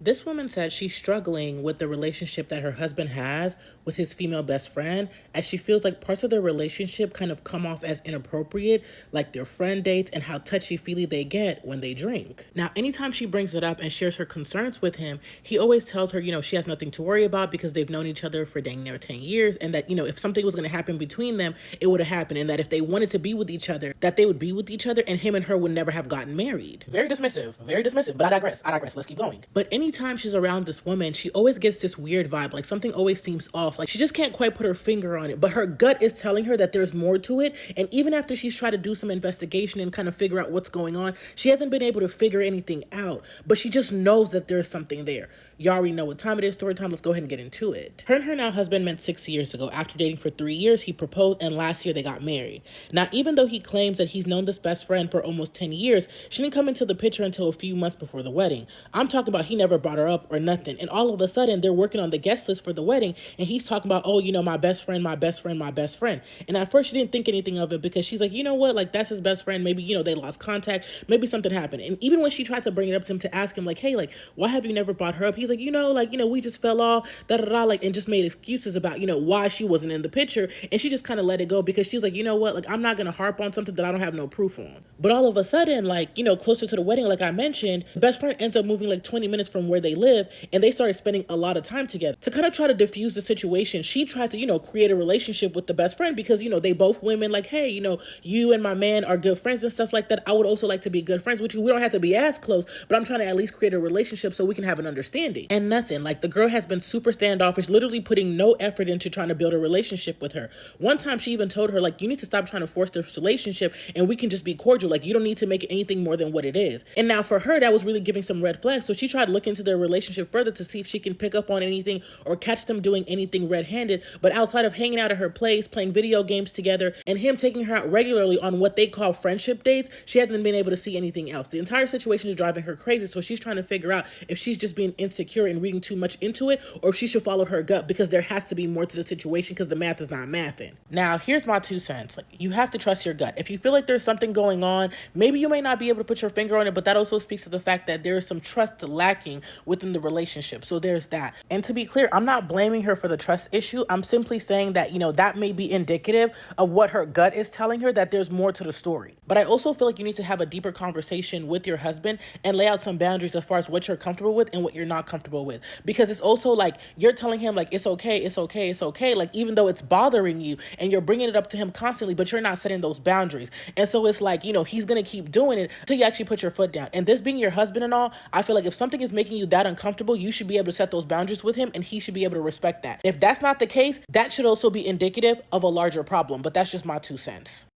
This woman said she's struggling with the relationship that her husband has with his female best friend, as she feels like parts of their relationship kind of come off as inappropriate, like their friend dates and how touchy-feely they get when they drink. Now, anytime she brings it up and shares her concerns with him, he always tells her, she has nothing to worry about because they've known each other for dang near 10 years, and that, if something was going to happen between them, it would have happened, and that if they wanted to be with each other, that they would be with each other, and him and her would never have gotten married. Very dismissive, but I digress, let's keep going. But anytime she's around this woman, she always gets this weird vibe, like something always seems off, like she just can't quite put her finger on it, but her gut is telling her that there's more to it. And even after she's tried to do some investigation and kind of figure out what's going on, she hasn't been able to figure anything out, but she just knows that there's something there. You already know what time it is. Story time. Let's go ahead and get into it. Her and her now husband met 6 years ago. After dating for 3 years, he proposed, and last year they got married. Now, even though he claims that he's known this best friend for almost 10 years, she didn't come into the picture until a few months before the wedding. I'm talking about he never brought her up or nothing. And all of a sudden, they're working on the guest list for the wedding, and he's talking about, oh, my best friend, my best friend, my best friend. And at first, she didn't think anything of it because she's like, you know what? Like, that's his best friend. Maybe, they lost contact. Maybe something happened. And even when she tried to bring it up to him to ask him, like, hey, like, why have you never brought her up? He's like, we just fell off, like, and just made excuses about, why she wasn't in the picture. And she just kind of let it go because she's like, you know what? Like, I'm not going to harp on something that I don't have no proof on. But all of a sudden, like, closer to the wedding, like I mentioned, the best friend ends up moving like 20 minutes from where they live, and they started spending a lot of time together. To kind of try to diffuse the situation, she tried to, create a relationship with the best friend because, they both women, like, hey, you and my man are good friends and stuff like that. I would also like to be good friends with you. We don't have to be as close, but I'm trying to at least create a relationship so we can have an understanding. And nothing. Like, the girl has been super standoffish, literally putting no effort into trying to build a relationship with her. One time she even told her, like, you need to stop trying to force this relationship and we can just be cordial. Like, you don't need to make it anything more than what it is. And now for her, that was really giving some red flags. So she tried to look into their relationship further to see if she can pick up on anything or catch them doing anything red-handed. But outside of hanging out at her place, playing video games together, and him taking her out regularly on what they call friendship dates, she hasn't been able to see anything else. The entire situation is driving her crazy. So she's trying to figure out if she's just being insecure and reading too much into it, or if she should follow her gut, because there has to be more to the situation because the math is not mathing. Now, here's my 2 cents. Like, you have to trust your gut. If you feel like there's something going on, maybe you may not be able to put your finger on it, but that also speaks to the fact that there is some trust lacking within the relationship. So there's that. And to be clear, I'm not blaming her for the trust issue. I'm simply saying that, that may be indicative of what her gut is telling her, that there's more to the story. But I also feel like you need to have a deeper conversation with your husband and lay out some boundaries as far as what you're comfortable with and what you're not comfortable with. Because it's also like you're telling him, like, it's okay, it's okay, it's okay. Like, even though it's bothering you and you're bringing it up to him constantly, but you're not setting those boundaries. And so it's like, he's going to keep doing it until you actually put your foot down. And this being your husband and all, I feel like if something is making you that uncomfortable, you should be able to set those boundaries with him and he should be able to respect that. If that's not the case, that should also be indicative of a larger problem. But that's just my 2 cents.